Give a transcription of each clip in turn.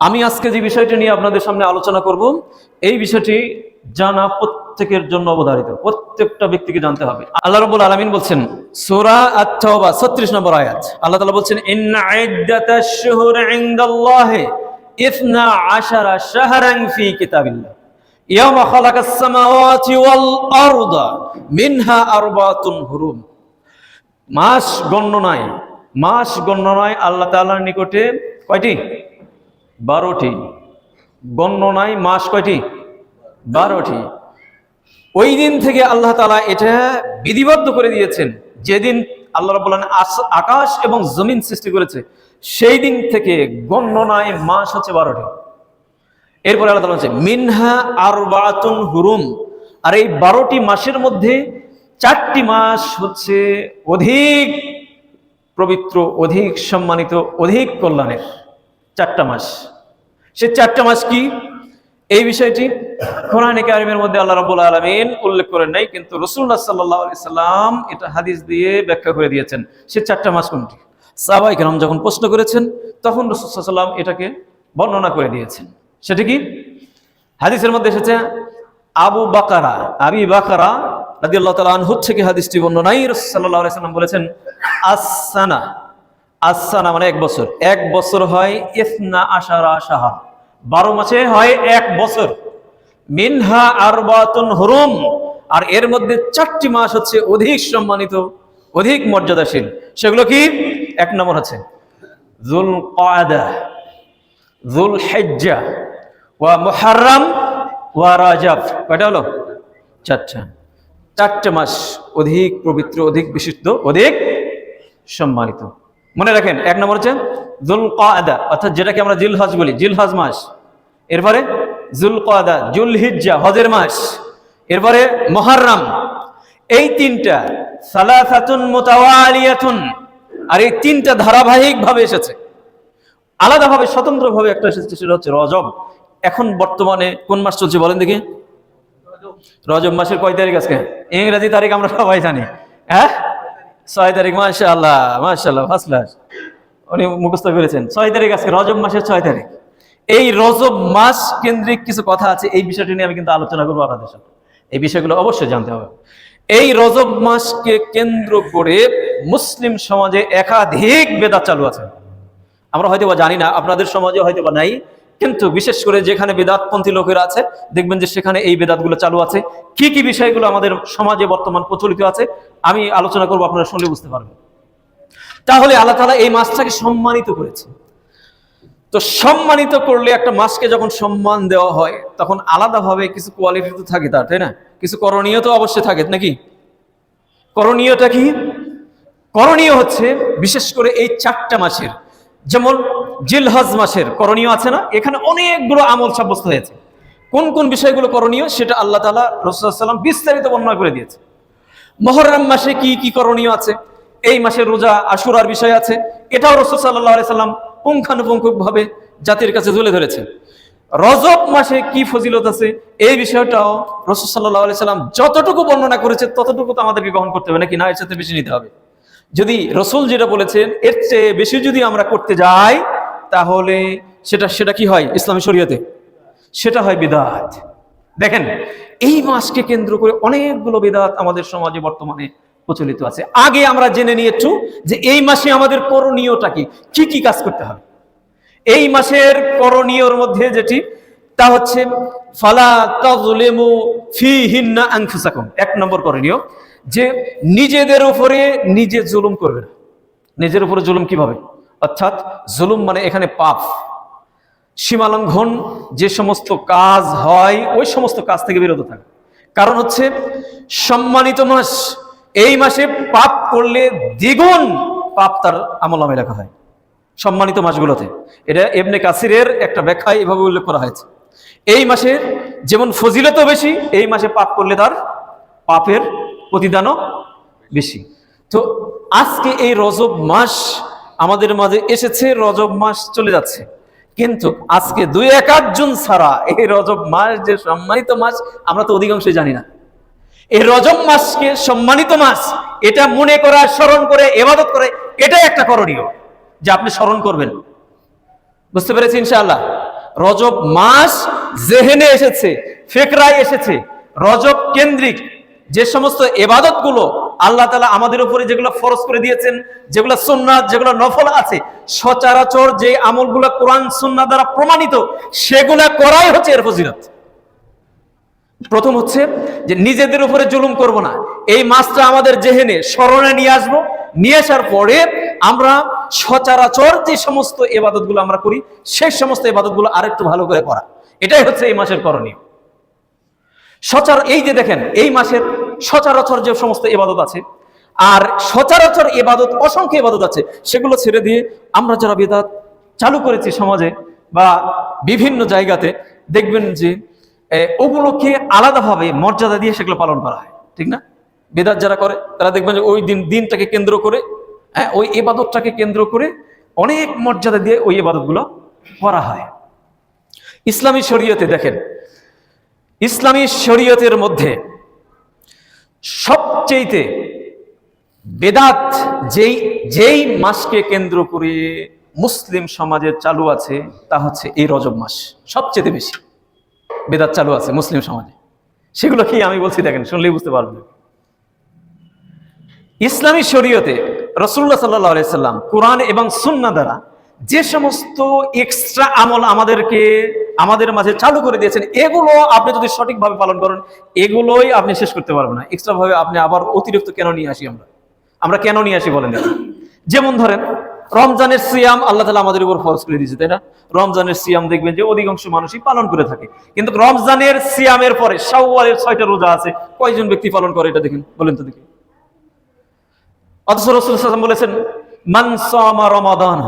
আমি আজকে যে বিষয়টি নিয়ে আপনাদের সামনে আলোচনা করব, এই বিষয়টি জানা প্রত্যেকের জন্য অবধারিত, প্রত্যেকটা ব্যক্তিকে জানতে হবে। আল্লাহ রাব্বুল আলামিন বলছেন সূরা আত-তাওবা 36 নম্বর আয়াত, আল্লাহ তাআলা বলছেন ইন্না ইদ্দাতাশ শুহুরি ইনদাল্লাহি 12 শাহরান ফি কিতাবিল্লাহ ইয়াওমা খালাকাস সামাওয়াতি ওয়াল আরদা মিনহা আরবাতুন হুরুম। মাস গণনায় আল্লাহ তাআলার নিকটে কয়টি? 12টি। গণনায় মাস কয়টি? 12টি। ওই দিন থেকে আল্লাহ তাআলা এটা বিধিবদ্ধ করে দিয়েছেন, যেদিন আল্লাহ রাব্বুল আলামিন আকাশ এবং জমিন সৃষ্টি করেছে সেই দিন থেকে গণনায় মাস হচ্ছে 12টি। এরপরে আল্লাহ তাআলা বলছে মিনহা আরবাতুন হুরুম, আর এই 12টি মাসের মধ্যে 4টি মাস হচ্ছে অধিক পবিত্র, অধিক সম্মানিত, অধিক কল্যাণের 4টা মাস। সে 4টা মাস কি? এই বিষয়টি কোরআনে কারিমের মধ্যে আল্লাহ রাব্বুল আলামিন উল্লেখ করেন নাই, কিন্তু রাসূলুল্লাহ সাল্লাল্লাহু আলাইহি সাল্লাম এটা হাদিস দিয়ে ব্যাখ্যা করে দিয়েছেন। সে 4টা মাস কোনটি? সাহাবায়ে কেরাম যখন প্রশ্ন করেছেন তখন রাসূল সাল্লাল্লাহু আলাইহি সাল্লাম এটাকে বর্ণনা করে দিয়েছেন। সেটা কি? হাদিসের মধ্যে এসেছে আবি বাকারা রাদিয়াল্লাহু তাআলা আনহু থেকে হাদিসটি বর্ণনা, রাসূল সাল্লাল্লাহু আলাইহি সাল্লাম বলেছেন আস-সানা মানে 1 বছর। 1 বছর হয় 12 শাহর, 12 মাসে হয় 1 বছর। মিনহা আরবাতুন হুরুম, আর এর মধ্যে 4টি মাস হচ্ছে অধিক সম্মানিত, অধিক মর্যাদাশীল। সেগুলো কি? 1 নম্বর হচ্ছে যুলকাদা, যুলহিজ্জা ওয়া মুহররম ওয়া রাজাব। কয়টা হলো? 4টা মাস অধিক পবিত্র, অধিক বিশুদ্ধ, অধিক সম্মানিত। মনে রাখেন, 1 নম্বর হচ্ছে যুলকাদা, অর্থাৎ যেটাকে আমরা জিলহজ বলি, জিলহজ মাস। এরপরে যুলকাদা, যুলহিজ্জা হজের মাস। এরপরে মুহররম। এই 3টা সালাসাতুন মুতাওয়ালিয়াতুন, আর এই 3টা ধারাবাহিক ভাবে এসেছে। আলাদাভাবে স্বতন্ত্রভাবে একটা এসেছে, সেটা হচ্ছে রজব। এখন বর্তমানে কোন মাস চলছে বলেন দেখি? রজব মাসের কয় তারিখ আজকে? ইংরেজি তারিখ আমরা সবাই জানি, হ্যাঁ 6 তারিখ। মাশাআল্লাহ মাশাআল্লাহ, ফার্স্ট ক্লাস, উনি মুখস্থ করেছেন। 6 তারিখ আজকে, রজব মাসের 6 তারিখ। এই রজব মাস কেন্দ্রিক কিছু কথা আছে, এই বিষয়টি নিয়ে আমি কিন্তু আলোচনা করবো আপনাদের সাথে। এই বিষয়গুলো অবশ্যই জানতে হবে। এই রজব মাসকে কেন্দ্র করে মুসলিম সমাজে একাধিক বেদাত চালু আছে। আমরা হয়তো বা জানি না, আপনাদের সমাজে হয়তো বা নাই, কিন্তু বিশেষ করে যেখানে বেদাতপন্থী লোকেরা আছে দেখবেন যে সেখানে এই বেদাতগুলো চালু আছে। কি কি বিষয়গুলো আমাদের সমাজে বর্তমান প্রচলিত আছে আমি আলোচনা করবো, আপনারা শুনলে বুঝতে পারবেন। তাহলে আল্লাহ তাআলা এই মাসটাকে সম্মানিত করেছে। তো সম্মানিত করলে, একটা মাসকে যখন সম্মান দেওয়া হয় তখন আলাদাভাবে কিছু কোয়ালিটি তো থাকে তার, তাই না? কিছু করণীয় তো অবশ্যই থাকে নাকি? করণীয়টা কি? করণীয় হচ্ছে বিশেষ করে এই 4টা মাসের, যেমন জিলহজ মাসের করণীয় আছে না, এখানে অনেকগুলো আমল সাব্যস্ত হয়েছে। কোন কোন বিষয়গুলো করণীয় সেটা আল্লাহ তাআলা রাসূল সাল্লাল্লাহু আলাইহি ওয়াসাল্লাম বিস্তারিত বর্ণনা করে দিয়েছে। মুহররম মাসে কি কি করণীয় আছে, এই মাসে রোজা আশুরার বিষয় আছে, এটাও রাসূল সাল্লাল্লাহু আলাইহি ওয়াসাল্লাম পুঙ্খানুপুঙ্খভাবে জাতির কাছে তুলে ধরেছেন। রজব মাসে কি ফজিলত আছে এই বিষয়টাও রাসূল সাল্লাল্লাহু আলাইহি ওয়াসাল্লাম যতটুকু বর্ণনা করেছে ততটুকু তো আমাদেরকে গ্রহণ করতে হবে নাকি? না, এর সাথে বেশি নিতে হবে। যদি রাসূল যেটা বলেছেন এর চেয়ে বেশি যদি আমরা করতে যাই তাহলে সেটা কি হয় ইসলামী শরীয়তে? সেটা হয় বিদআত। দেখেন, এই মাসকে কেন্দ্র করে অনেকগুলো বিদআত আমাদের সমাজে বর্তমানে প্রচলিত আছে। আগে আমরা জেনে নিয়েছি যে এই মাসে আমাদের করণীয়টা কি, কি কি কাজ করতে হবে। এই মাসের করণীয়র মধ্যে যেটি, তা হচ্ছে ফালা তাযলিমু ফীহিন্না আনফুসাকুম। 1 নম্বর করণীয় যে নিজেদের উপরে নিজে জুলুম করবে না। নিজের উপরে জুলুম কিভাবে? অর্থাৎ জুলুম মানে এখানে পাপ, সীমালঙ্ঘন, যে সমস্ত কাজ হয় ওই সমস্ত কাজ থেকে বিরত থাকে। কারণ হচ্ছে সম্মানিত মাস, এই মাসে পাপ করলে দ্বিগুণ পাপ তার আমলনামায় লেখা হয় সম্মানিত মাসগুলোতে। এটা ইবনে কাসিরের একটা ব্যাখ্যায় এভাবে উল্লেখ করা হয়েছে। এই মাসে যেমন ফজিলতও বেশি, এই মাসে পাপ করলে তার পাপের প্রতিদানও বেশি। তো আজকে এই রজব মাস আমাদের মাঝে এসেছে, রজব মাস চলে যাচ্ছে, কিন্তু আজকে 2-1 জন ছাড়া এই রজব মাস যে সম্মানিত মাস আমরা তো অধিকাংশই জানি না। এই রজব মাসকে সম্মানিত মাস এটা মনে করা, স্মরণ করে ইবাদত করে, এটাই একটা করণীয় যে আপনি স্মরণ করবেন। বুঝতে পেরেছি ইনশাআল্লাহ? রজব মাস জেহেনে এসেছে, ফিকরায় এসেছে, রজব কেন্দ্রিক যে সমস্ত ইবাদত গুলো আল্লাহ তাআলা আমাদের উপরে যেগুলো ফরজ করে দিয়েছেন, যেগুলো সুন্নাত, যেগুলো নফল আছে, সচরাচর যে আমলগুলো কোরআন সুন্নাহ দ্বারা প্রমাণিত সেগুলো করাই হচ্ছে এর ফজিলত। প্রথম হচ্ছে যে নিজেদের উপরে জুলুম করব না, এই মাসটা আমাদের জেহেনে স্মরণে নিয়ে আসবো, নিয়ে আসার পরে আমরা সচরাচর যে সমস্ত ইবাদতগুলো আমরা করি সেই সমস্ত ইবাদতগুলো আরেকটু ভালো করে করা, এটাই হচ্ছে এই মাসের করণীয়। এই যে দেখেন এই মাসের সচরাচর যে সমস্ত ইবাদত আছে, আর সচরাচর ইবাদত অসংখ্য ইবাদত আছে, সেগুলো ছেড়ে দিয়ে আমরা যারা বিদআত চালু করেছি সমাজে বা বিভিন্ন জায়গাতে, দেখবেন যে ওগুলোকে আলাদাভাবে মর্যাদা দিয়ে সেগুলো পালন করা হয়, ঠিক না? বিদআত যারা করে তারা দেখবেন যে ওই দিনটাকে কেন্দ্র করে, ওই ইবাদতটাকে কেন্দ্র করে অনেক মর্যাদা দিয়ে ওই ইবাদতগুলো করা হয়। ইসলামী শরীয়তে দেখেন, ইসলামী শরীয়তের মধ্যে সবচেয়ে বেদাত যেই মাসকে কেন্দ্র করে মুসলিম সমাজে চালু আছে তা হচ্ছে এই রজব মাস। সবচেয়ে বেশি বেদাত চালু আছে মুসলিম সমাজে। সেগুলো কি আমি বলছি, দেখেন, শুনলেই বুঝতে পারবেন। ইসলামী শরীয়তে রাসূলুল্লাহ সাল্লাল্লাহু আলাইহি সাল্লাম কোরআন এবং সুন্নাহ দ্বারা যে সমস্ত এক্সট্রা আমল আমাদের মাঝে চালু করে দিয়েছেন, এগুলো আপনি যদি সঠিকভাবে পালন করেন, এগুলোই আপনি শেষ করতে পারবেন না। এক্সট্রা ভাবে আপনি আবার অতিরিক্ত কেন নিয়ে আসি আমরা কেন নিয়ে আসি বলেন? যেমন ধরেন রমজানের সিয়াম আল্লাহ তাআলা আমাদের উপর ফরজ করে দিয়েছে, তাই না? রমজানের সিয়াম দেখবেন যে অধিকাংশ মানুষই পালন করে থাকে, কিন্তু রমজানের সিয়ামের পরে শাওয়ালের 6টা রোজা আছে, কয়জন ব্যক্তি পালন করে এটা দেখেন, বলেন তো দেখি। অথচ রাসূল সাল্লাল্লাহু আলাইহি ওয়াসাল্লাম বলেছেন, মান সামা রমাদান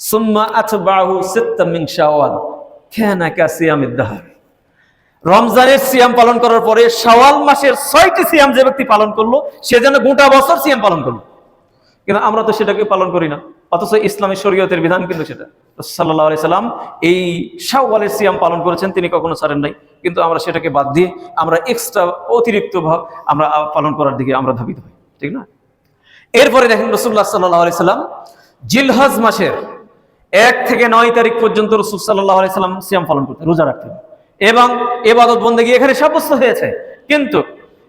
সুম্মা আতবাহু সিত্তাম মিন শাওয়াল কানা কাসিয়ামিদ দাহর। রমজানের সিয়াম পালন করার পরে শাওয়াল মাসের 6টি সিয়াম যে ব্যক্তি পালন করলো, সে যেন গোটা বছর সিয়াম পালন করলো। কিন্তু আমরা তো সেটাকে পালন করি না, অথচ ইসলামী শরীয়তের বিধান কিন্তু সেটা। রাসূল সাল্লাল্লাহু আলাইহি সাল্লাম এই শাওয়ালের সিয়াম পালন করেছেন, তিনি কখনো ছাড়েন নাই, কিন্তু আমরা সেটাকে বাদ দিয়ে আমরা এক্সট্রা অতিরিক্ত আমরা পালন করার দিকে আমরা ধাবিত হই, ঠিক না? এরপরে দেখেন রাসূলুল্লাহ সাল্লাল্লাহু আলাইহি সাল্লাম জিলহজ মাসের 1 থেকে 9 তারিখ পর্যন্ত রাসূল সাল্লাল্লাহু আলাইহি সাল্লাম সিয়াম পালন করতেন, রোজা রাখতেন, এবং ইবাদত বন্দেগী এখানে সাব্যস্ত হয়েছে। কিন্তু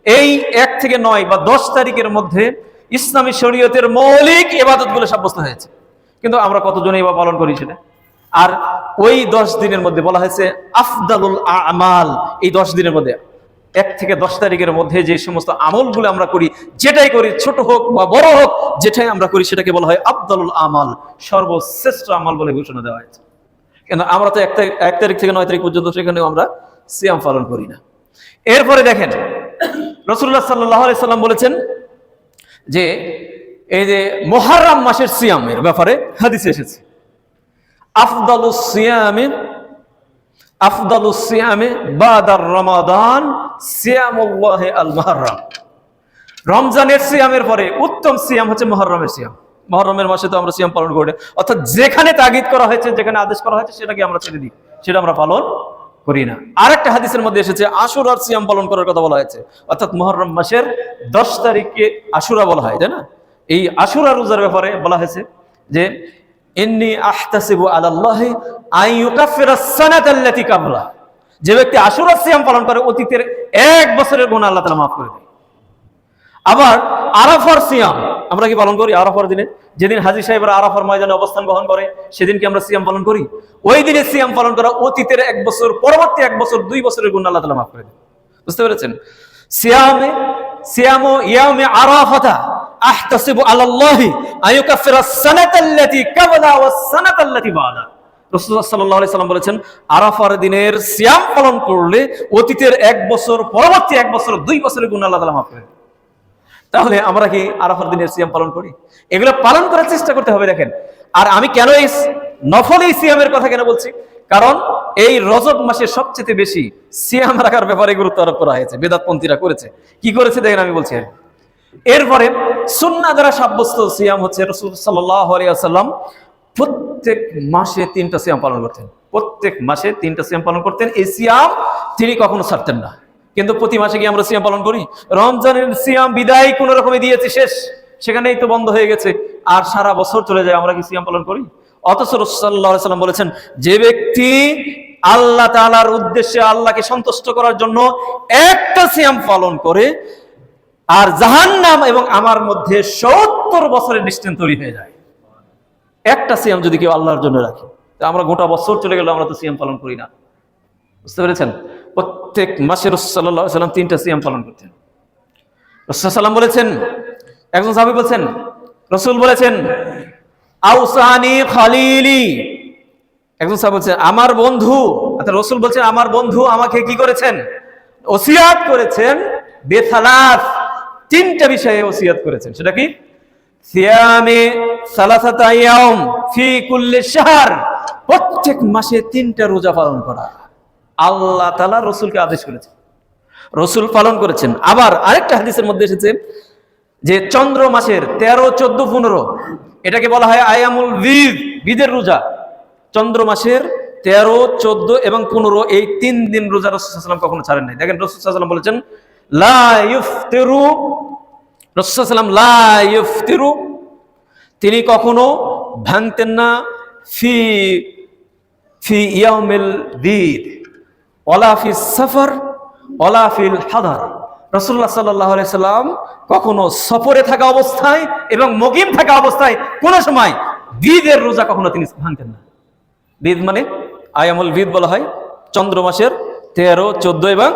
এই 1 থেকে 9 বা 10 তারিখের মধ্যে ইসলামী শরীয়তের মৌলিক ইবাদতগুলো সাব্যস্ত হয়েছে, কিন্তু আমরা কতজনই বা পালন করি সেটা? আর ওই 10 দিনের মধ্যে বলা হয়েছে আফদালুল আমাল। এই 10 দিনের মধ্যে 1 থেকে 10 তারিখের মধ্যে যে সমস্ত আমলগুলো আমরা করি, যেটাই করি, ছোট হোক বা বড় হোক, যেটাই আমরা করি সেটাকে বলা হয় আফদালুল আমাল, সর্বশ্রেষ্ঠ আমল বলে ঘোষণা দেওয়া হয়েছে। কিন্তু আমরা তো 1 তারিখ থেকে 9 তারিখ পর্যন্ত সেখানেও আমরা সিয়াম পালন করি না। এরপরে দেখেন রাসূলুল্লাহ সাল্লাল্লাহু আলাইহি সাল্লাম বলেছেন যে এই যে মুহররম মাসের সিয়ামের ব্যাপারে হাদিসে এসেছে, আফদালুস সিয়ামে বাদার রমাদান সিয়ামুল্লাহি আল মুহররম। রমজানের সিয়ামের পরে উত্তম সিয়াম হচ্ছে মুহররমের সিয়াম। মুহররমের মাসে তো আমরা সিয়াম পালন করি না, অর্থাৎ যেখানে তাগিদ করা হয়েছে, যেখানে আদেশ করা হয়েছে সেটাকে আমরা ছেড়ে দিই, সেটা আমরা পালন করি না। আরেকটা হাদিসের মধ্যে এসেছে আশুরার সিয়াম পালন করার কথা বলা হয়েছে, অর্থাৎ মুহররম মাসের 10 তারিখকে আশুরা বলা হয়, তাই না? এই আশুরা রোজার ব্যাপারে বলা হয়েছে যে ইন্নী আহতাসিবু আলাল্লাহি আন ইউকাফিরাস সানাতাল্লাতী কাবলা। যে ব্যক্তি আশুরা সিয়াম পালন করে অতীতের 1 বছরের গুনাহ আল্লাহ তাআলা মাফ করে দেয়। আবার আরাফার সিয়াম আমরা কি পালন করি? আরাফার দিনে, যেদিন হাজী সাহেবরা আরাফার ময়দানে অবস্থান গ্রহণ করে, সেদিন কি আমরা সিয়াম পালন করি? ওই দিনে সিয়াম পালন করা অতীতের 1 বছর, পরবর্তী 1 বছর, 2 বছরের গুনাহ আল্লাহ তাআলা মাফ করে দেয়। বুঝতে পেরেছেন? সিয়ামু ইয়াউমি আরাফাতা আহতাসিবু আলাল্লাহি আন ইউকাফিরাস সানাতাল্লাতী কাবলা ওয়াস সানাতাল্লাতী বা'দা। রাসূলুল্লাহ সাল্লাল্লাহু আলাইহি সাল্লাম বলেছেন, আরাফার দিনের সিয়াম পালন করলে অতীতের 1 বছর, পরবর্তী 1 বছর, 2 বছরের গুনাহ আল্লাহ তাআলা মাফ করে দেয়। তাহলে আমরা কি আরাফার দিনের সিয়াম পালন করি? এগুলো পালন করার চেষ্টা করতে হবে। দেখেন, আর আমি কেন এই নফল এই সিয়ামের কথা কেন বলছি? কারণ এই রজব মাসে সবচেয়ে বেশি সিয়াম রাখার ব্যাপারে গুরুত্ব আরোপ করা হয়েছে, বেদাতপন্থীরা করেছে। কি করেছে দেখেন, আমি বলছি। এরপরে সুন্নাহ দ্বারা সাব্যস্ত সিয়াম হচ্ছে রাসূল সাল্লাল্লাহু আলাইহি ওয়াসাল্লাম প্রত্যেক মাসে 3টা সিয়াম পালন করতেন। প্রত্যেক মাসে 3টা সিয়াম পালন করতেন। এই সিয়াম তিনি কখনো ছাড়তেন না। কিন্তু প্রতি মাসে কি আমরা সিয়াম পালন করি? রমজানের সিয়াম বিদায় কোন রকমে দিয়েছি, শেষ, সেখানেই তো বন্ধ হয়ে গেছে, আর সারা বছর চলে যায়, আমরা কি সিয়াম পালন করি? অথচ রাসূল সাল্লাল্লাহু আলাইহি ওয়াসাল্লাম বলেছেন, যে ব্যক্তি আল্লাহ তাআলার উদ্দেশ্যে, আল্লাহকে সন্তুষ্ট করার জন্য একটা সিয়াম পালন করে, আর জাহান্নাম এবং আমার মধ্যে 70 বছরের ডিসটেন্স তৈরি হয়ে যায়। একটা সিয়াম যদি কেউ আল্লাহর জন্য রাখে, আমরা গোটা বছর চলে গেল, আমরা তো সিয়াম পালন করি না। বুঝতে পেরেছেন? প্রত্যেক মাসে রাসূল সাল্লাল্লাহু আলাইহি ওয়াসাল্লাম 3টা সিয়াম পালন করতেন। রাসূল সাল্লাম বলেছেন, একজন সাহাবী বলেছেন, রাসূল বলেছেন, আউসানি খালিলি, একজন সাহাবী বলেছেন আমার বন্ধু, অর্থাৎ রাসূল বলেছেন আমার বন্ধু আমাকে কি করেছেন, ওসিয়াত করেছেন, বেসালাস, 3টা বিষয়ে ওসিয়াত করেছেন। সেটা কি? সিয়ামে সালাসাতা আইয়াম ফি কুল্লি শাহর, প্রত্যেক মাসে 3টা রোজা পালন করা। আল্লাহ তাআলা রাসূলকে আদেশ করেছেন, রাসূল পালন করেছেন। আবার আরেকটা হাদিসের মধ্যে এসেছে যে চন্দ্র মাসের 13, 14, 15 এটাকে বলা হয় আয়ামুল বীদ, বীদের রোজা। চন্দ্র মাসের 13, 14 এবং 15 এই 3 দিন রোজা রাসূল সাল্লাল্লাহু আলাইহি ওয়াসাল্লাম কখনো ছাড়েন নাই। দেখেন রাসূল সাল্লাল্লাহু আলাইহি ওয়াসাল্লাম বলেছেন, লা ইফতিরু, রাসূল সাল্লাল্লাহু আলাইহি ওয়াসাল্লাম লা ইফতিরু, তিনি কখনো ভাঙতেন না, ফি ফি ইয়াউমিল বীদ ওয়ালা ফি সফর ওয়ালা ফিল হাদার। রাসূলুল্লাহ সাল্লাল্লাহু আলাইহি ওয়াসাল্লাম কখনো সফরে থাকা অবস্থায় এবং মুকিম থাকা অবস্থায় কোন সময় বীদের রোজা কখনো তিনি ভাঙতেন না। বীদ মানে আয়ামুল বীদ বলা হয় চন্দ্র মাসের 13, 14 এবং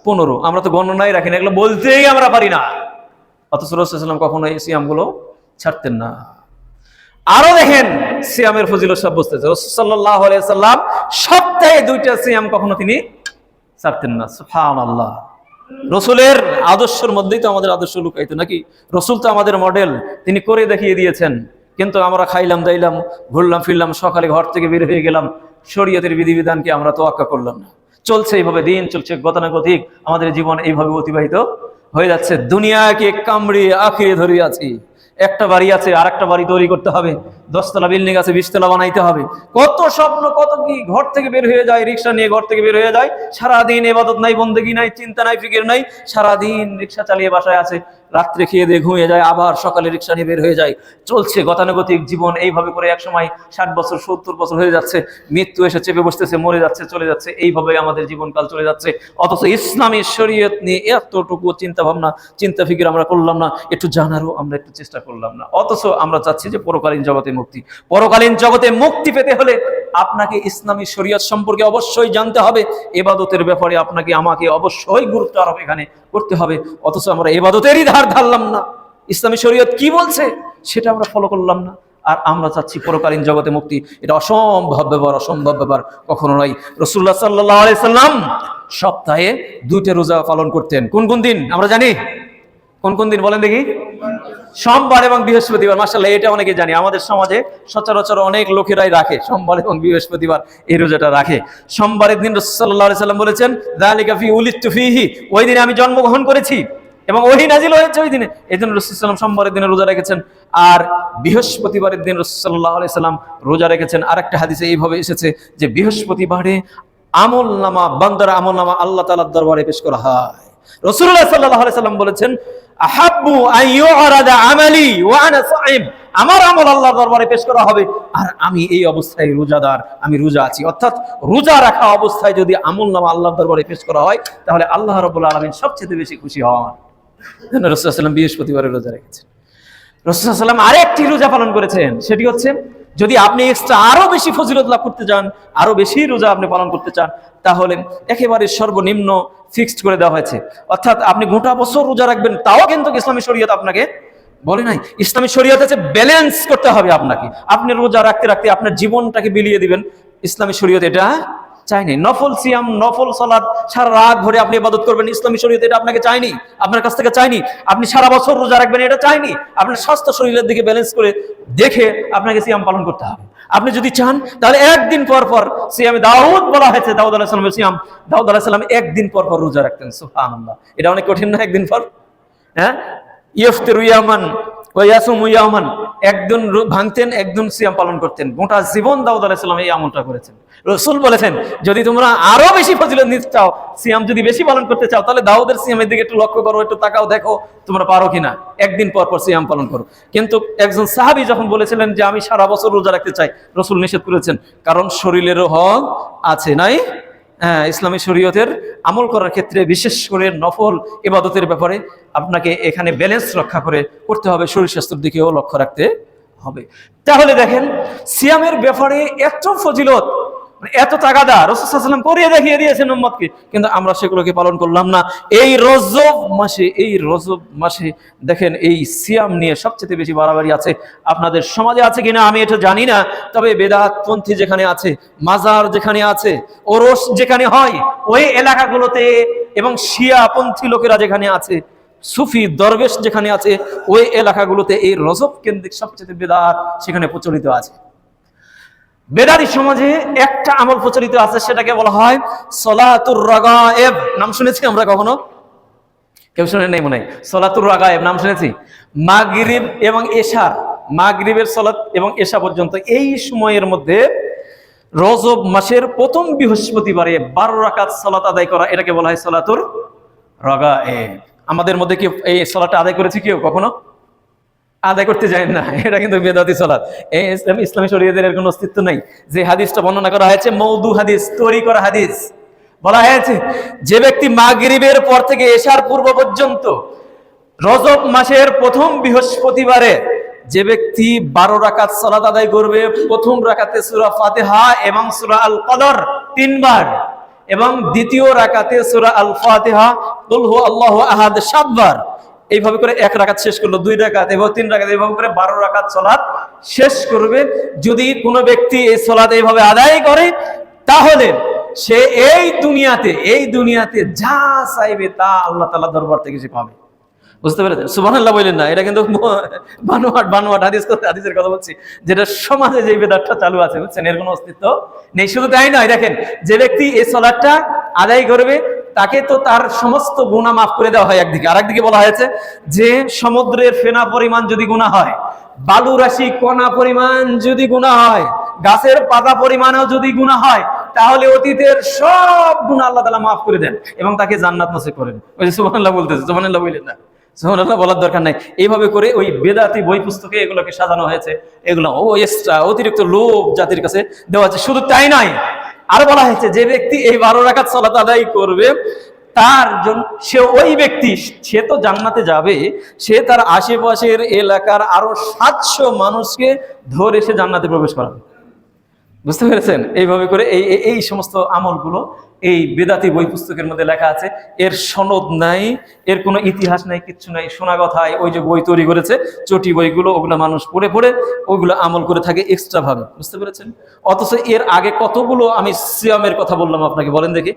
15। আমরা তো গণনাই রাখি না, এগুলো বলতেই আমরা পারি না। অথচ রাসূল সাল্লাল্লাহু আলাইহি ওয়াসাল্লাম কখনো এই সিয়ামগুলো ছাড়তেন না। আরো দেখেন সিয়ামের ফজিলত সাব্যস্ত হয়েছে, রাসূল সাল্লাল্লাহু আলাইহি ওয়াসাল্লাম সপ্তাহে 2টা সিয়াম কখনো তিনি ছাড়তেন না। সুবহানাল্লাহ। রাসূলের আদর্শের মধ্যেই তো আমাদের আদর্শ লুকায়িত নাকি? রাসূল তো আমাদের মডেল, তিনি করে দেখিয়ে দিয়েছেন। কিন্তু আমরা খাইলাম দাইলাম, ঘুরলাম ফিরলাম, সকালে ঘর থেকে বের হয়ে গেলাম, শরীয়তের বিধিবিধানকে আমরা তোয়াক্কা করলাম না। চলছে এইভাবে, দিন চলছে গতানুগতিক, আমাদের জীবন এইভাবে অতিবাহিত হয়ে যাচ্ছে। দুনিয়াকে কামড়িয়ে আঁকড়িয়ে ধরে আছি। একটা বাড়ি আছে, আর একটা বাড়ি তৈরি করতে হবে, 10 তলা বিল্ডিং আছে, 20 তলা বানাইতে হবে। কত স্বপ্ন, কত কি, ঘর থেকে বের হয়ে যায়, রিক্সা নিয়ে ঘর থেকে বের হয়ে যায়, সারাদিন ইবাদত নাই, বন্দেগী নাই, চিন্তা নাই, ফিকির নাই, সারাদিন রিক্সা চালিয়ে বাসায় আছে, রাত্রে খেয়ে দিয়ে ঘুমিয়ে যায়, আবার সকালে রিক্সা নিয়ে বের হয়ে যায়। চলছে গতানুগতিক জীবন এইভাবে করে, এক সময় 60 বছর 70 বছর হয়ে যাচ্ছে, মৃত্যু এসে চেপে বসতেছে, মরে যাচ্ছে, চলে যাচ্ছে, এইভাবে আমাদের জীবনকাল চলে যাচ্ছে। অথচ ইসলামী শরীয়ত নিয়ে এতটুকু চিন্তা ভাবনা, চিন্তা ফিকির আমরা করলাম না, একটু জানারও আমরা একটু চেষ্টা করলাম না। অথচ আমরা চাচ্ছি যে পরকালীন জগতে মুক্তি। পরকালীন জগতে মুক্তি পেতে হলে আপনাকে ইসলামী শরীয়ত সম্পর্কে অবশ্যই জানতে হবে, ইবাদতের ব্যাপারে আপনাকে আমাকে অবশ্যই গুরুত্ব আরোপ এখানে করতে হবে। অথচ আমরা ইবাদতেরই ধার ধারলাম না, ইসলামী শরীয়ত কি বলছে সেটা আমরা ফলো করলাম না, আর আমরা চাচ্ছি পরকালীন জগতে মুক্তি। এটা অসম্ভব ব্যাপার, অসম্ভব ব্যাপার, কখনো নয়। রাসূলুল্লাহ সাল্লাল্লাহু আলাইহি সাল্লাম সপ্তাহে 2টা রোজা পালন করতেন। কোন কোন দিন আমরা জানি? কোন কোন দিন বলেন দেখি? সোমবার এবং বৃহস্পতিবার। মাশাআল্লাহ, এটা অনেকে জানি। আমাদের সমাজে সচরাচর অনেক লোকেরাই রাখে, সোমবার এবং বৃহস্পতিবার এই রোজাটা রাখে। সোমবারের দিন রাসূল সাল্লাল্লাহু আলাইহি সাল্লাম বলেছেন, যালিকা ফি উলিদতু ফিহি, ওই দিনে আমি জন্মগ্রহণ করেছি এবং ওহী নাজিল হয়েছে ওই দিনে। এজন্য রাসূল সাল্লাল্লাহু আলাইহি সাল্লাম সোমবারের দিনে রোজা রেখেছেন, আর বৃহস্পতিবারের দিন রাসূল সাল্লাল্লাহু আলাইহি সাল্লাম রোজা রেখেছেন। আরেকটা হাদিসে এইভাবে এসেছে যে বৃহস্পতিবারে আমলনামা, বান্দার আমলনামা আল্লাহ তাআলার দরবারে পেশ করা হয়। রাসূলুল্লাহ সাল্লাল্লাহু আলাইহি সাল্লাম বলেছেন, আহাব্বু আন ইউরাদা আমালি ওয়া আনা সাইম, আমার আমল আল্লাহর দরবারে পেশ করা হবে আর আমি এই অবস্থায় রোজাদার, আমি রোজা আছি। অর্থাৎ রোজা রাখা অবস্থায় যদি আমলনামা আল্লাহর দরবারে পেশ করা হয়, তাহলে আল্লাহ রাব্বুল আলামিন সবচেয়ে বেশি খুশি হন। রাসূল সাল্লাল্লাহু আলাইহি ওয়াসাল্লাম বৃহস্পতিবারে রোজা রেখেছেন। রাসূল সাল্লাল্লাহু আলাইহি ওয়াসাল্লাম আরেকটি রোজা পালন করেছেন, সেটি হচ্ছে যদি আপনি এক্সট্রা আরো বেশি ফজিলত লাভ করতে চান, আরো বেশি রোজা আপনি পালন করতে চান, তাহলে একেবারে সর্বনিম্ন ফিক্সড করে দেওয়া হয়েছে। অর্থাৎ আপনি গোটা বছর রোজা রাখবেন, তাও কিন্তু ইসলামী শরীয়ত আপনাকে বলে নাই। ইসলামী শরীয়ত আছে ব্যালেন্স করতে হবে আপনাকে। আপনি রোজা রাখতে রাখতে আপনার জীবনটাকে বিলিয়ে দিবেন, ইসলামী শরীয়ত এটা চাইনি। নফল সিয়াম, নফল সালাত, সারা রাত ভরে আপনি ইবাদত করবেন, ইসলামী শরীয়ত এটা আপনাকে চাইনি, আপনার কাছ থেকে চাইনি। আপনি সারা বছর রোজা রাখবেন, এটা চাইনি। আপনার স্বাস্থ্য শরীরের দিকে ব্যালেন্স করে দেখে আপনাকে সিয়াম পালন করতে হবে। আপনি যদি চান তাহলে একদিন পর পর সিয়ামে দাউদ বলা হয়েছে, দাউদ আলাইহিস সালামের সিয়াম, দাউদ আলাইহিস সালাম একদিন পর পর রোজা রাখতেন। সুবহানাল্লাহ, এটা অনেক কঠিন না একদিন পর? হ্যাঁ, ইফতিরু ইয়ামান ওয়ায়াসুমু ইয়াওমান, একদিন ভাঙতেন একদিন সিয়াম পালন করতেন। গোটা জীবন দাউদ আলাইহিস সালাম এই আমলটা করেছেন। রাসূল বলেছেন যদি তোমরা আরো বেশি ফজিলত নিতে চাও, সিয়াম যদি বেশি পালন করতে চাও, তাহলে দাউদের সিয়ামের দিকে একটু লক্ষ্য করো, একটু তাকাও, দেখো তোমরা পারো কিনা, একদিন পর পর সিয়াম পালন করো। কিন্তু একজন সাহাবী যখন বলেছিলেন যে আমি সারা বছর রোজা রাখতে চাই, রাসূল নিষেধ করেছেন, কারণ শরীরেরও হক আছে, নাই? হ্যাঁ, ইসলামী শরীয়তের আমল করার ক্ষেত্রে বিশেষ করে নফল ইবাদতের ব্যাপারে আপনাকে এখানে ব্যালেন্স রক্ষা করে করতে হবে, শরীর স্বাস্থ্যের দিকেও লক্ষ্য রাখতে হবে। তাহলে দেখেন সিয়ামের ব্যাপারে এত ফজিলত, এত তাগাদা রাসূল সাল্লাল্লাহু আলাইহি ওয়াসাল্লাম করিয়ে দেখিয়ে দিয়েছেন উম্মতকে, কিন্তু আমরা সেগুলোকে পালন করলাম না। এই রজব মাসে দেখেন এই সিয়াম নিয়ে সবচেয়ে বেশি বাড়াবাড়ি আছে। আপনাদের সমাজে আছে কিনা আমি এটা জানি না, তবে বেদাতপন্থী যেখানে আছে, মাজার যেখানে আছে, ওরস যেখানে হয় ওই এলাকাগুলোতে, এবং শিয়াপন্থী লোকেরা যেখানে আছে, সুফি দরবেশ যেখানে আছে, ওই এলাকাগুলোতে এই রজব কেন্দ্রিক সবচেয়ে বেদাত সেখানে প্রচলিত আছে। বেদাতি সমাজে একটা আমল প্রচলিত আছে, সেটাকে বলা হয় সলাতুর রাগায়েব। নাম শুনেছি আমরা কখনো? কেউ শুনে নেই মনে হয়। সলাতুর রাগায়েব নাম শুনেছি? মাগরিব এবং এশা, মাগরিবের সলাত এবং এশা পর্যন্ত এই সময়ের মধ্যে রজব মাসের প্রথম বৃহস্পতিবারে 12 রাকাত সালাত আদায় করা, এটাকে বলা হয় সলাতুর রাগায়েব। আমাদের মধ্যে কি এই সালাতটা আদায় করেছে কেউ কখনো? আদায় করতে যায় না, এটা কিন্তু বেদাতি সালাত। এই ইসলামী শরীয়তের এর কোনো অস্তিত্ব নেই। যে হাদিসটা বর্ণনা করা হয়েছে মওদু হাদিস, তৈরি করা হাদিস, বলা হয়েছে যে ব্যক্তি মাগরিবের পর থেকে এশার পূর্ব পর্যন্ত রজব মাসের প্রথম বৃহস্পতিবারে যে ব্যক্তি 12 রাকাত সালাত আদায় করবে, প্রথম রাকাতে সূরা ফাতিহা এবং সূরা আল কদর 3 বার, এবং দ্বিতীয় রাকাতে সূরা আল ফাতিহা কুল হু আল্লাহু আহাদ 7 বার, এইভাবে করে 1 রাকাত শেষ করলো, 2 রাকাত এবং 3 রাকাত, এইভাবে করে 12 রাকাত সালাত শেষ করবে। যদি কোনো ব্যক্তি এই সালাত এইভাবে আদায় করে, তাহলে সে এই দুনিয়াতে যা চাইবে তা আল্লাহ তাআলার দরবার থেকে সে পাবে। বুঝতে পেরেছেন? সুবহানাল্লাহ বলেন না, এটা কিন্তু বানোয়াট হাদিসের কথা বলছি, যেটা সমাজে যে বেদাতটা চালু আছে, বুঝছেন, এর কোনো অস্তিত্ব নেই। শুধু তাই নয়, দেখেন যে ব্যক্তি এই সালাতটা আদায় করবে তাকে তো তার সমস্ত গুনাহ মাফ করে দেওয়া হয় একদিকে, আরেকদিকে বলা হয়েছে যে সমুদ্রের ফেনা পরিমাণ যদি গুনাহ হয়, বালু রাশি কণা পরিমাণ যদি গুনাহ হয়, গাছের পাতা পরিমাণেও যদি গুনাহ হয়, তাহলে অতীতের সব গুনাহ আল্লাহ তাআলা মাফ করে দেন এবং তাকে জান্নাত নসিব করেন। ওই যে সুবহানাল্লাহ বলতেছে, সুবহানাল্লাহ বলেন না, সুবহানাল্লাহ বলার দরকার নাই। এইভাবে করে ওই বেদাতি বই পুস্তকে এগুলোকে সাজানো হয়েছে, এগুলো এক্সট্রা অতিরিক্ত লোভ জাতির কাছে দেওয়া আছে। শুধু তাই নয়, আর বলা হয়েছে যে ব্যক্তি এই 12 রাকাত সালাত আদায় করবে, তার জন্য ওই ব্যক্তি সে তো জান্নাতে যাবে, সে তার আশেপাশের এলাকার আরো 700 মানুষকে ধরে সে জান্নাতে প্রবেশ করাবে। বুঝতে পেরেছেন? এইভাবে করে এই সমস্ত আমলগুলো এই বেদাতি বই পুস্তকের মধ্যে লেখা আছে। এর সনদ নাই, এর কোনো ইতিহাস নাই, কিচ্ছু নাই, শোনা কথায় ওই যে বই তৈরি করেছে চটি বইগুলো, ওগুলো মানুষ পড়ে ওইগুলো আমল করে থাকে এক্সট্রা ভাবে। বুঝতে পেরেছেন? অথচ এর আগে কতগুলো আমি সিয়ামের কথা বললাম আপনাকে, বলেন দেখি।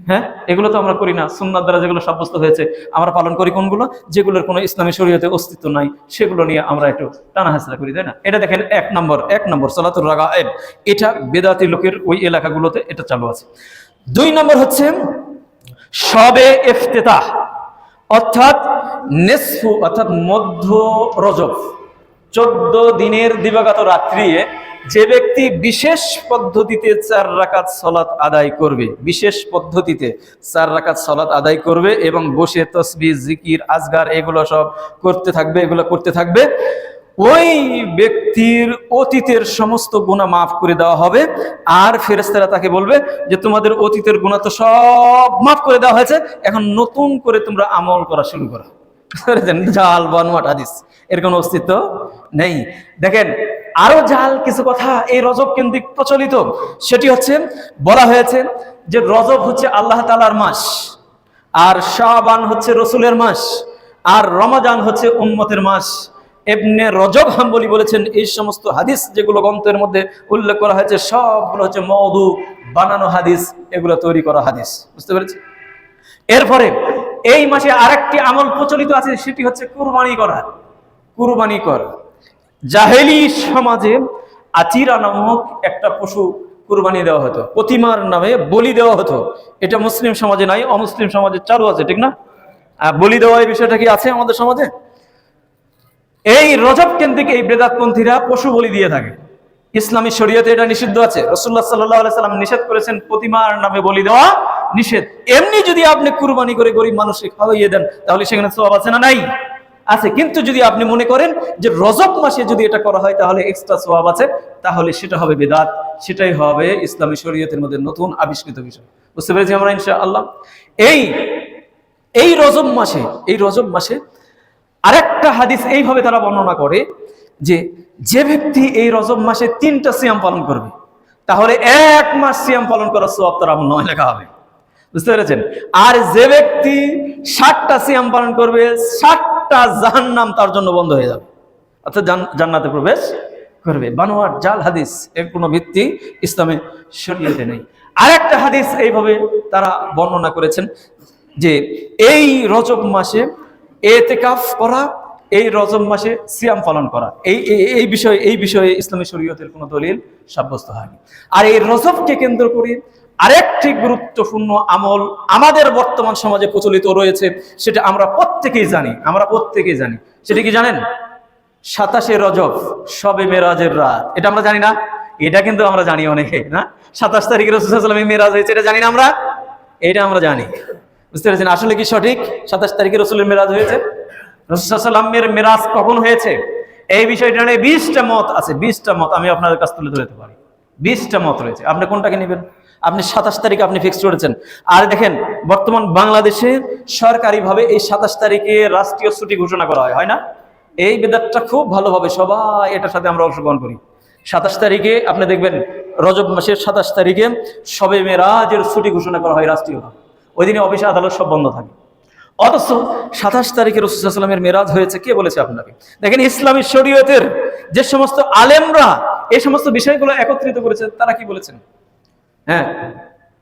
হ্যাঁ, এগুলো তো আমরা করি না। সুন্নাত দ্বারা যেগুলো সাব্যস্ত হয়েছে আমরা পালন করি কোনগুলো? যেগুলোর কোনো ইসলামী শরীয়তে অস্তিত্ব নাই, সেগুলো নিয়ে আমরা একটু টানা হাসরা করি, তাই না? এটা দেখেন এক নম্বর সালাতুর রাগায়েব, এটা বেদাতি লোকের ওই এলাকাগুলোতে এটা চালু আছে। 2 নম্বর হচ্ছে শবে ইফতিতাহ, অর্থাৎ নিসফু, অর্থাৎ মধ্য রজব, 14 দিনের দিবাগত রাত্রি যে ব্যক্তি বিশেষ পদ্ধতিতে 4 রাকাত সালাত আদায় করবে, বিশেষ পদ্ধতিতে 4 রাকাত সালাত আদায় করবে এবং বসে তাসবিহ, জিকির, আজগার এগুলো সব করতে থাকবে, ওই ব্যক্তির অতীতের সমস্ত গুনাহ মাফ করে দেওয়া হবে। আর ফেরেশতারা তাকে বলবে যে তোমাদের অতীতের গুনাহ তো সব মাফ করে দেওয়া হয়েছে, এখন নতুন করে তোমরা আমল করা শুরু করো। জাল বানোয়াট হাদিস, এর কোনো অস্তিত্ব নেই। দেখেন আরো জাল কিছু কথা এই রজব কেন্দ্রিক প্রচলিত, সেটি হচ্ছে বলা হয়েছে যে রজব হচ্ছে আল্লাহ তাআলার মাস, আর শাবান হচ্ছে রসুলের মাস, আর রমাজান হচ্ছে উম্মতের মাস। ইবনে রজব হাম্বলি বলেছেন এই সমস্ত হাদিস যেগুলো গ্রন্থের মধ্যে উল্লেখ করা হয়েছে সবগুলো হচ্ছে মওদু, বানানো হাদিস, এগুলো তৈরি করা হাদিস। বুঝতে পেরেছি? এরপরে এই মাসে আরেকটি আমল প্রচলিত আছে, সেটি হচ্ছে কুরবানি করা। জাহেলি সমাজে আচিরা নামক একটা পশু কুরবানি দেওয়া হতো, প্রতিমার নামে বলি দেওয়া হতো। এটা মুসলিম সমাজে নাই, অমুসলিম সমাজে চালু আছে, ঠিক না? বলি দেওয়া এই বিষয়টা কি আছে আমাদের সমাজে? এই রজব কেন্দ্রিক এই বেদাতপন্থীরা পশু বলি দিয়ে থাকে। ইসলামী শরীয়তে এটা নিষিদ্ধ আছে। রাসূলুল্লাহ সাল্লাল্লাহু আলাইহি সাল্লাম নিষেধ করেছেন প্রতিমার নামে বলি দেওয়া নিষেধ। এমনি যদি আপনি কুরবানি করে গরিব মানুষকে খাওয়াইয়ে দেন তাহলে সেখানে সওয়াব আছে না নাই? আছে। কিন্তু যদি আপনি মনে করেন যে রজব মাসে যদি এটা করা হয় তাহলে এক্সট্রা সওয়াব আছে, তাহলে সেটা হবে বিদআত, সেটাই হবে ইসলামী শরীয়তের মধ্যে নতুন আবিষ্কৃত বিষয়। বুঝতে পেরেছি আমরা ইনশাআল্লাহ। এই রজব মাসে আরেকটা হাদিস এইভাবে তারা বর্ণনা করে যে যে ব্যক্তি এই রজব মাসে 3টা সিয়াম পালন করবে তাহলে 1 মাস সিয়াম পালন করার সওয়াব তার আমলনামায় লেখা হবে। বুঝতে পেরেছেন? আর যে ব্যক্তি 60টা সিয়াম পালন করবে 60টা জাহান্নাম তার জন্য বন্ধ হয়ে যাবে, অর্থাৎ জান্নাতে প্রবেশ করবে। বানোয়াট জাল হাদিস, এর কোনো ভিত্তি ইসলামে শরীয়তে নেই। আরেকটা হাদিস এইভাবে তারা বর্ণনা করেছেন যে এই রজব মাসে ইতিকাফ করা, এই রজব মাসে সিয়াম পালন করা, এই বিষয়ে ইসলামী শরীয়তের কোনো দলিল সাব্যস্ত হয়নি। আর এই রজবকে কেন্দ্র করে আরেকটি গুরুত্বপূর্ণ আমল আমাদের বর্তমান সমাজে প্রচলিত রয়েছে, সেটা আমরা প্রত্যেকেই জানি। সেটা কি জানেন? 27শে রজব, শবে মেরাজের রাত। এটা আমরা জানি না? এটা কিন্তু আমরা জানি অনেকে, না? 27 তারিখে রাসূল সাল্লাল্লাহু আলাইহি ওয়াসাল্লাম মেরাজ হয়েছে, এটা জানি না আমরা? এটা আমরা জানি। বুঝতে পেরেছেন? আসলে কি সঠিক 27 তারিখে রাসূলের মেরাজ হয়েছে? রাসূল সাল্লাল্লাহু আলাইহি ওয়াসাল্লামের মেরাজ কখন হয়েছে এই বিষয়টা নিয়ে 20টা মত আছে। 20টা মত আমি আপনাদের কাছে তুলে ধরতে পারি। 20টা মত রয়েছে। আপনি কোনটাকে নেবেন? আপনি 27 তারিখ আপনি ফিক্সড করেছেন। আর দেখেন বর্তমান বাংলাদেশে সরকারিভাবে এই 27 তারিখে রাষ্ট্রীয় ছুটি ঘোষণা করা হয়, হয় না? এই বিদআতটা খুব ভালোভাবে সবাই এটার সাথে আমরা অংশগ্রহণ করি। 27 তারিখে আপনি দেখবেন রজব মাসের 27 তারিখে শবে মেরাজের ছুটি ঘোষণা করা হয় রাষ্ট্রীয়। ওই দিনে অফিস আদালত সব বন্ধ থাকে। অথচ 27 তারিখে রাসূল সাল্লাল্লাহু আলাইহি ওয়াসাল্লামের মেরাজ হয়েছে, কে বলেছে আপনাকে? দেখেন ইসলামী শরীয়তের যে সমস্ত আলেমরা এই সমস্ত বিষয়গুলো একত্রিত করেছে তারা কি বলেছেন? হ্যাঁ,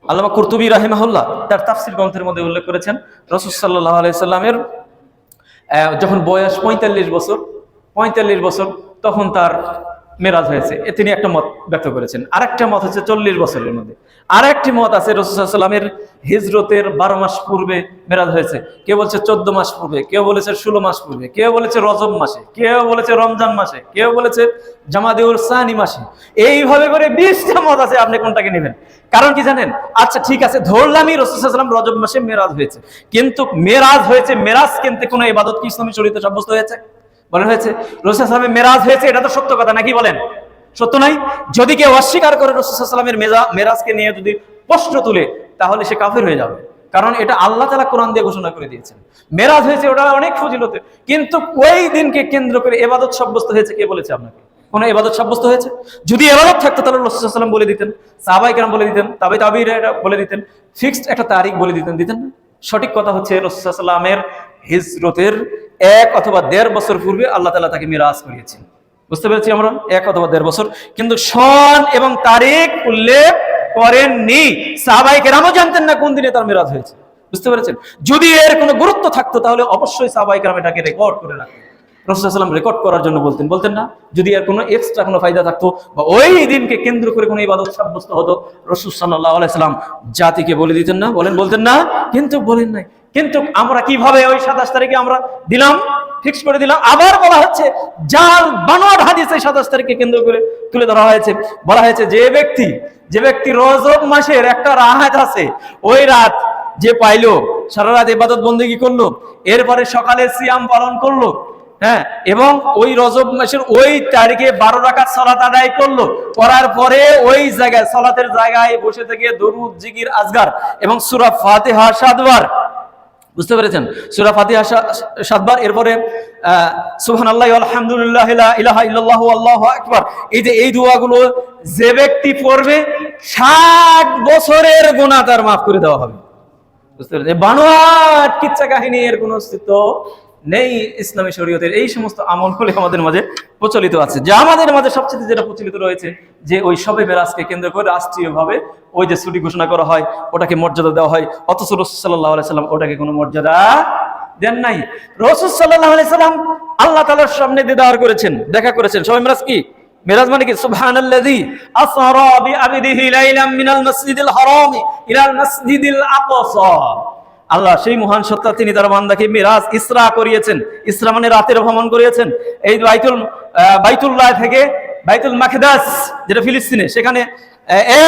আল্লামা কুরতুবী রাহিমাহুল্লাহ তার তাফসীর গ্রন্থের মধ্যে উল্লেখ করেছেন রাসূল সাল্লাল্লাহু আলাইহি সাল্লামের যখন বয়স 45 বছর তখন তার মেরাজ হয়েছে। তিনি একটা মত ব্যক্ত করেছেন। আরেকটা মত হচ্ছে 40 বছরের মধ্যে। আরেকটি মত আছে রাসূল সাল্লাল্লাহু আলাইহি সাল্লামের হিজরতের 12 মাস পূর্বে মেরাজ হয়েছে। কেউ বলছে 14 মাস পূর্বে, কেউ বলেছে 16 মাস পূর্বে, কেউ বলেছে রজব মাসে, কেউ বলেছে রমজান মাসে, কেউ বলেছে জামাদিউল সানি মাসে। এইভাবে করে 20টা মত আছে। আপনি কোনটাকে নেবেন? কারণ কি জানেন? আচ্ছা ঠিক আছে, ধরলামই রাসূল সাল্লাল্লাহু আলাইহি ওয়াসাল্লাম রজব মাসে মেরাজ হয়েছে, কিন্তু মেরাজ কিন্তু কোনো ইবাদত কি ইসলামী শরীয়তে সাব্যস্ত হয়েছে? বলেন হয়েছে? রাসূল সাল্লাল্লাহু আলাইহি ওয়াসাল্লামের মেরাজ হয়েছে, এটা তো সত্য কথা নাকি? বলেন সত্য নাই? যদি কেউ অস্বীকার করে রাসূল সাল্লাল্লাহু আলাইহি ওয়াসাল্লামের মেরাজকে নিয়ে যদি প্রশ্ন তুলে তাহলে সে কাফের হয়ে যাবে। কারণ এটা আল্লাহ তাআলা কোরআন দিয়ে ঘোষণা করে দিয়েছেন মেরাজ হয়েছে, ওটা অনেক ফজিলতের। কিন্তু ওই দিনকে কেন্দ্র করে ইবাদত সাব্যস্ত হয়েছে, কে বলেছে আপনাকে? কোন ইবাদত সাব্যস্ত হয়েছে? যদি ইবাদত থাকতো তাহলে রাসূল সাল্লাল্লাহু আলাইহি ওয়াসাল্লাম বলে দিতেন, সাহাবায়ে কেরাম বলে দিতেন, তাবিঈরা বলে দিতেন, ফিক্সড একটা তারিখ বলে দিতেন না? সঠিক কথা হচ্ছে রাসূল সাল্লাল্লাহু আলাইহি ওয়াসাল্লামের হিজরতের 1 অথবা 1.5 বছর পূর্বে আল্লাহ তাআলা তাকে মিরাজ করিয়েছেন। বুঝতে পেরেছি আমরা? 1 অথবা 1.5 বছর, কিন্তু সন এবং তারিখ উল্লেখ করেননি। সাহাবায়ে কেরামও জানতেন না কোন দিনে তার মিরাজ হয়েছে। বুঝতে পেরেছেন? যদি এর কোনো গুরুত্ব থাকতো তাহলে অবশ্যই সাহাবায়ে কেরাম এটাকে রেকর্ড করে রাখতেন। রাসূল সাল্লাল্লাহু আলাইহি ওয়াসাল্লাম রেকর্ড করার জন্য বলতেন না? যদি এর কোনো এক্সট্রা কোনো ফায়দা থাকতো বা ওই দিনকে কেন্দ্র করে কোনো ইবাদত সাব্যস্ত হতো, রাসূল সাল্লাল্লাহু আলাইহি ওয়াসাল্লাম জাতিকে বলে দিতেন না? বলতেন না? কিন্তু বলেন নাই। কিন্তু আমরা কিভাবে ওই 27 তারিখে আমরা দিলাম, ফিক্স করে দিলাম। আবার বলা হচ্ছে জাল বানোয়াট হাদিসে 27 তারিখে কেন্দ্র করে তুলে ধরা হয়েছে। বলা হয়েছে যে ব্যক্তি রজব মাসের একটা রাত আছে, ওই রাত যে পাইলো, সারা রাত ইবাদত বন্দেগী করলো, এরপরে সকালে সিয়াম পালন করলো, হ্যাঁ, এবং ওই রজব মাসের ওই তারিখে 12 রাকাত সালাত আদায় করলো, করার পরে ওই জায়গায় সালাতের জায়গায় বসে থেকে দরুদ, জিকির, আজগার এবং সূরা ফাতিহা 7 বার। বুঝতে পেরেছেন? সূরা ফাতিহা 7 বার, এরপরে সুবহানাল্লাহি ওয়া আলহামদুলিল্লাহি লা ইলাহা ইল্লাল্লাহু আল্লাহু আকবার। এই দোয়াগুলো যে ব্যক্তি পড়বে 60 বছরের গুনাহ তার মাফ করে দেওয়া হবে। বুঝতে পেরেছেন? বানোয়াট কিচ্ছা কাহিনী এর কোনো অস্তিত্ব নেই ইসলামী শরীয়তের। এই সমস্ত আমলগুলো আমাদের মাঝে প্রচলিত আছে। যা আমাদের মাঝে সবচেয়ে যেটা প্রচলিত রয়েছে যে ওই শবে মেরাজকে কেন্দ্র করে রাষ্ট্রীয়ভাবে ওই যে ছুটি ঘোষণা করা হয়, ওটাকে মর্যাদা দেওয়া হয়। অথচ রাসূল সাল্লাল্লাহু আলাইহি সাল্লাম ওটাকে কোনো মর্যাদা দেন নাই। রাসূল সাল্লাল্লাহু আলাইহি সাল্লাম আল্লাহ তাআলার সামনে দিদার করেছেন, দেখা করেছেন। শবে মেরাজ কি? মেরাজ মানে কি? সুবহানাল্লাযী আসরা বিআবদিহি লাইলাম মিনাল মাসজিদিল হারাম ইলাল মাসজিদিল আকসা। আল্লাহ সেই মহান সত্তা, তিনি তার বান্দাকে মিরাজ ইসরা করিয়েছেন। ইসরা মানে রাতের ভ্রমণ করিয়েছেন। এই বাইতুল্লাহ থেকে বাইতুল মাকদাস, যেটা ফিলিস্তিনে, সেখানে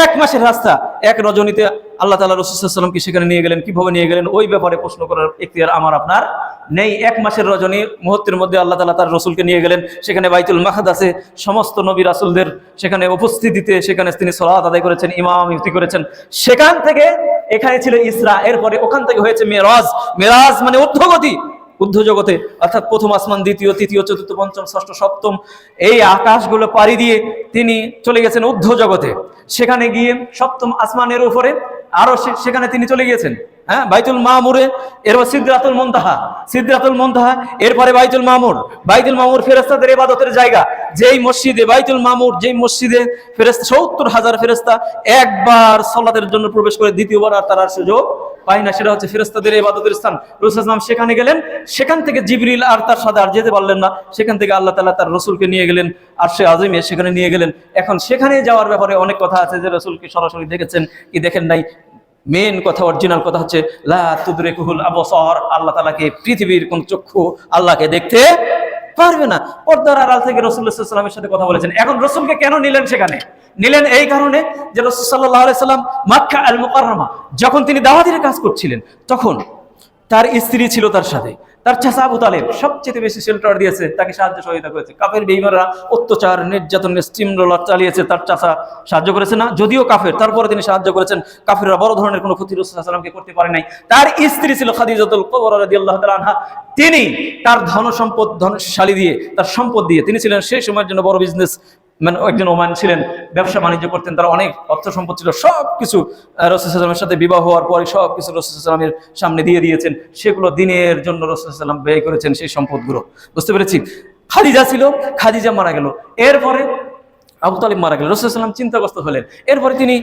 1 মাসের রাস্তা 1 রজনীতে আল্লাহ তাআলা রাসূল সাল্লাল্লাহু আলাইহি ওয়াসাল্লামকে সেখানে নিয়ে গেলেন। কিভাবে নিয়ে গেলেন ওই ব্যাপারে প্রশ্ন করার ইখতিয়ার আমার আপনার নেই। 1 মাসের রজনী মুহূর্তের মধ্যে আল্লাহ তাআলা তার রাসূলকে নিয়ে গেলেন সেখানে বাইতুল মাকদাসে, সমস্ত নবী রাসূলদের সেখানে উপস্থিতিতে সেখানে তিনি সালাত আদায় করেছেন, ইমামতি করেছেন। সেখান থেকে এখানে ছিল ইসরা, এরপরে ওখান থেকে হয়েছে মেরাজ। মেরাজ মানে ঊর্ধ্বগতি, ঊর্ধ্ব জগতে, অর্থাৎ প্রথম আসমান, দ্বিতীয়, তৃতীয়, চতুর্থ, পঞ্চম, ষষ্ঠ, সপ্তম, এই আকাশগুলো পাড়ি দিয়ে তিনি চলে গেছেন ঊর্ধ্ব জগতে। সেখানে গিয়ে সপ্তম আসমানের উপরে আরো সেখানে তিনি চলে গিয়েছেন, হ্যাঁ, বাইতুল মামুরে, এরপর সিদরাতুল মুনতাহা, সিদরাতুল মুনতাহা, এরপরে বাইতুল মামুর। বাইতুল মামুর ফেরেশতাদের ইবাদতের জায়গা। যেই মসজিদে বাইতুল মামুর, যেই মসজিদে ফেরেশতা 70,000 ফেরেশতা একবার সালাতের জন্য প্রবেশ করে দ্বিতীয়বার আর তার সুযোগ পায় না, সেটা হচ্ছে ফেরেশতাদের ইবাদতের স্থান। রাসূল সাল্লাল্লাহু আলাইহি ওয়াসাল্লাম সেখানে গেলেন। সেখান থেকে জিবরিল আর তার সাথে আর যেতে পারলেন না। সেখান থেকে আল্লাহ তাআলা তার রাসূলকে নিয়ে গেলেন আরশে আযিমে, সেখানে নিয়ে গেলেন। এখন সেখানে যাওয়ার ব্যাপারে অনেক কথা আছে, যে রাসূলকে সরাসরি দেখেছেন কি দেখেন নাই। মেন কথা, অরিজিনাল কথা হচ্ছে লা তুদরিকুহুল আবসার, আল্লাহ তাআলাকে পৃথিবীর কোন চক্ষু আল্লাহকে দেখতে পারবে না। পর্দার আড়াল থেকে রাসূলুল্লাহ সাল্লাল্লাহু আলাইহি ওয়াসাল্লামের সাথে কথা বলেছেন। এখন রাসূলকে কেন নিলেন সেখানে? নিলেন এই কারণে যে রাসূল সাল্লাল্লাহু আলাইহি সাল্লাম মক্কা আল মুকাররমা যখন তিনি দাওয়াতের কাজ করছিলেন, তখন তার স্ত্রী ছিল তার সাথে, তার চাচা আবু তালেব সবচেয়ে বেশি শেল্টার দিয়েছে, তাকে সাহায্য সহযোগিতা করেছে। কাফের বেঈমানরা অত্যাচার, নির্যাতন, স্টিমরোলার চালিয়েছে, তার চাচা সাহায্য করেছে না, যদিও কাফের, তারপরে তিনি সাহায্য করেছেন। কাফেররা বড় ধরনের কোনো ক্ষতি রাসূল সাল্লাল্লাহু আলাইহি ওয়াসাল্লামকে করতে পারে নাই। তার স্ত্রী ছিল খাদিজাতুল কুবরা রাদিয়াল্লাহু তাআলা আনহা। তিনি তার ধনশালী দিয়ে, তার সম্পদ দিয়ে, তিনি ছিলেন সেই সময়ের জন্য বড় বিজনেস মানে একজন ওমান ছিলেন, ব্যবসা বাণিজ্য করতেন, তার অনেক অর্থ সম্পদ ছিল। সবকিছু রাসূল সাল্লাল্লাহু আলাইহি ওয়াসাল্লামের সাথে বিবাহ হওয়ার পরে সবকিছু রাসূল সাল্লাল্লাহু আলাইহি ওয়াসাল্লামের সামনে দিয়ে দিয়েছেন। সেগুলো দিনের জন্য রাসূল সাল্লাল্লাহু আলাইহি ওয়াসাল্লাম ব্যয় করেছেন সেই সম্পদগুলো। বুঝতে পেরেছি? খাদিজা ছিল, খাদিজা মারা গেল, এরপরে আবু তালিব মারা গেলেন। রাসূল সাল্লাল্লাহু আলাইহি ওয়াসাল্লাম চিন্তাগ্রস্ত হলেন। এরপরে তিনি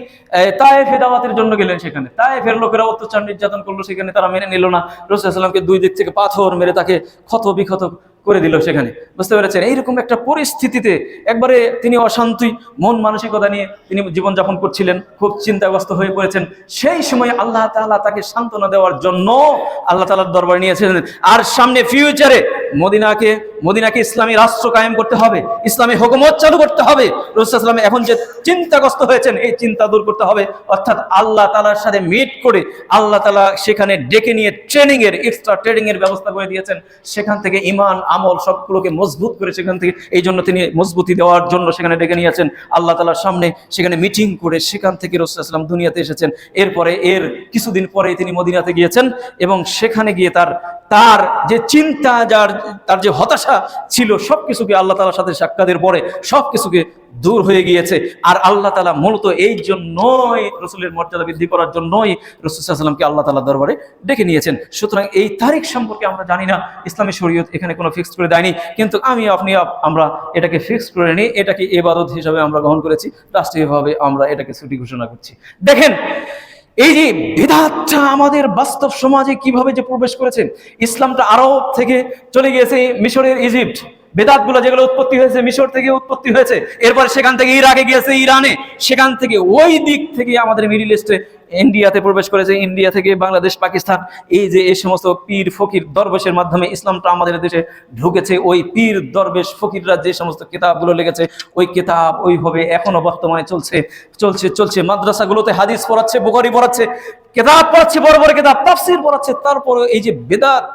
তায়েফে দাওয়াতের জন্য গেলেন। সেখানে তায়েফের লোকেরা অত্যাচার নির্যাতন করলো, সেখানে তারা মেনে নিল না। রাসূল সাল্লাল্লাহু আলাইহি ওয়াসাল্লামকে 2 দিক থেকে পাথর মেরে তাকে ক্ষত বিক্ষত করে দিল সেখানে। বুঝতে পেরেছেন? এইরকম একটা পরিস্থিতিতে একবারে তিনি অশান্তি মন মানসিকতা নিয়ে তিনি জীবনযাপন করছিলেন, খুব চিন্তাগ্রস্ত হয়ে পড়েছেন। সেই সময় আল্লাহ তাআলা তাকে সান্ত্বনা দেওয়ার জন্য আল্লাহ তাআলার দরবারে নিয়েছিলেন। আর সামনে ফিউচারে মদিনাকে ইসলামী রাষ্ট্র কায়েম করতে হবে, ইসলামী হুকুমত চালু করতে হবে। রাসূল সাল্লাল্লাহু আলাইহি ওয়াসাল্লাম এখন যে চিন্তাগ্রস্ত হয়েছেন, এই চিন্তা দূর করতে হবে। অর্থাৎ আল্লাহ তাআলার সাথে মিট করে আল্লাহ তাআলা সেখানে ডেকে নিয়ে এক্সট্রা ট্রেনিং এর ব্যবস্থা করে দিয়েছেন। সেখান থেকে ঈমান আমল সবগুলোকে মজবুত করে সেখান থেকে, এই জন্য তিনি মজবুতি দেওয়ার জন্য সেখানে ডেকে নিয়েছেন আল্লাহ তাআলার সামনে। সেখানে মিটিং করে সেখান থেকে রাসূল সাল্লাল্লাহু আলাইহি ওয়াসাল্লাম দুনিয়াতে এসেছেন। এরপরে এর কিছুদিন পরে তিনি মদিনাতে গিয়েছেন এবং সেখানে গিয়ে তার যে চিন্তা, তার যে হতাশা ছিল, সবকিছুকে আল্লাহ তাআলার সাথে সাক্ষাতের পরে সবকিছুকে দূর হয়ে গিয়েছে। আর আল্লাহ তাআলা মূলত এই জন্যই রাসূলের মর্যাদা বৃদ্ধি করার জন্যই রাসূল সাল্লাল্লাহু আলাইহি ওয়াসাল্লামকে আল্লাহ তাআলার দরবারে ডেকে নিয়েছেন। সুতরাং এই তারিখ সম্পর্কে আমরা জানি না, ইসলামী শরীয়ত এখানে কোনো ফিক্সড করে দেয়নি, কিন্তু আমরা এটাকে ফিক্সড করে নিই, এটাকে ইবাদত হিসাবে আমরা গ্রহণ করেছি, রাষ্ট্রীয়ভাবে আমরা এটাকে ছুটি ঘোষণা করছি। দেখেন এই যে বিদআতটা আমাদের বাস্তব সমাজে কিভাবে যে প্রবেশ করেছে। ইসলামটা আরব থেকে চলে গিয়েছে মিশরের, ইজিপ্ট। বেদাতগুলো যেগুলো উৎপত্তি হয়েছে মিশর থেকে উৎপত্তি হয়েছে, এরপরে সেখান থেকে ইরাকে গিয়েছে, ইরানে, সেখান থেকে ওই দিক থেকে আমাদের মিডল ইস্টে ইন্ডিয়াতে প্রবেশ করেছে, ইন্ডিয়া থেকে বাংলাদেশ, পাকিস্তান, এই সমস্ত পীর ফকির দরবেশের মাধ্যমে ইসলামটা আমাদের দেশে ঢুকেছে। ওই পীর দরবেশ ফকিররা যে সমস্ত কিতাবগুলো লিখেছে, ওই কিতাব ওইভাবে এখনো বর্তমানে চলছে। মাদ্রাসাগুলোতে হাদিস পড়াচ্ছে, বুখারী পড়াচ্ছে, কিতাব পড়াচ্ছে, বড় বড় কিতাব তাফসীর পড়াচ্ছে। তারপরে এই যে বেদাত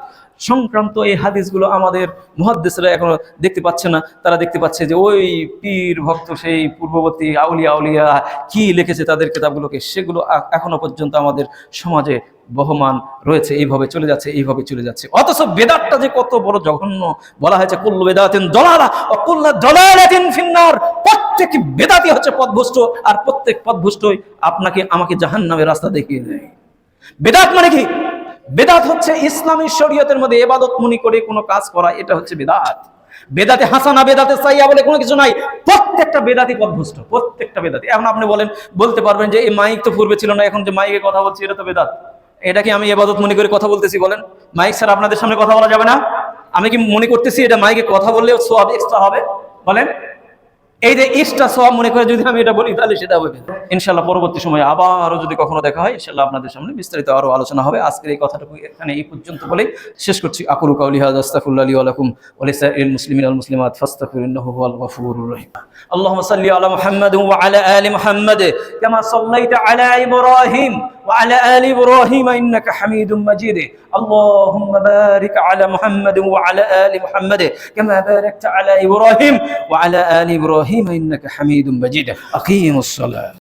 সংক্রান্ত এই হাদিসগুলো আমাদের মুহাদ্দিসরা এখনো দেখতে পাচ্ছে না। তারা দেখতে পাচ্ছে যে ওই পীর ভক্ত, সেই পূর্ববর্তী আউলিয়া কি লিখেছে তাদের কিতাবগুলোকে, সেগুলো এখনো পর্যন্ত আমাদের সমাজে বহমান রয়েছে। এইভাবে চলে যাচ্ছে। অথচ বেদাতটা যে কত বড় জঘন্য, বলা হয়েছে কুল্লু বিদআতিন দালালা ওয়া কুল্লু দালালাতিন ফিন্নার। প্রত্যেক বেদাতই হচ্ছে পথভ্রষ্ট, আর প্রত্যেক পথভ্রষ্টই আপনাকে আমাকে জাহান্নামের রাস্তা দেখিয়ে দেয়। বেদাত মানে কি? বেদাত হচ্ছে ইসলামী শরীয়তের মধ্যে ইবাদত মনে করে কোনো কাজ করা, এটা হচ্ছে বেদাত। বেদাতে হাসানা, বেদাতে সাইয়্যা বলে কোনো কিছু নাই। প্রত্যেকটা বেদাতই পথভ্রষ্ট, প্রত্যেকটা বেদাতই। এখন আপনি বলতে পারবেন যে এই মাইক তো পূর্বে ছিল না, এখন যে মাইকে কথা বলছি এটা তো বেদাত। এটা কি আমি ইবাদত মনে করে কথা বলতেছি? বলেন, মাইক ছাড়া আপনাদের সামনে কথা বলা যাবে না? আমি কি মনে করতেছি এটা মাইকে কথা বললেও সওয়াব এক্সট্রা হবে? বলেন, এই যে এক্সট্রা সওয়াব মনে করে যদি আমি এটা বলি তাহলে সেটা হবে। ইনশাআল্লাহ পরবর্তী সময়ে আবারও যদি কখনো দেখা হয় ইনশাআল্লাহ আপনাদের সামনে বিস্তারিত আরো আলোচনা হবে। আজকের এই কথাটুকু এখানে এই পর্যন্ত বলে শেষ করছি। আকুলু কাউলি হাযা আস্তাগফিরুল্লাহ লি ওয়া লাকুম ওয়া লিসাইরিল মুসলিমিনা ওয়াল মুসলিমাত ফাস্তাগফিরু ইন্নাহু হুয়াল গফুরুর রহিম। আল্লাহুম্মা সাল্লি আলা মুহাম্মাদ ওয়া আলা আলি মুহাম্মাদ কামা সাল্লাইতা আলা ইব্রাহিম وعلى آل إبراهيم إنك حميد مجيد اللهم بارك على محمد وعلى آل محمد كما باركت على إبراهيم وعلى آل إبراهيم إنك حميد مجيد أقيموا الصلاة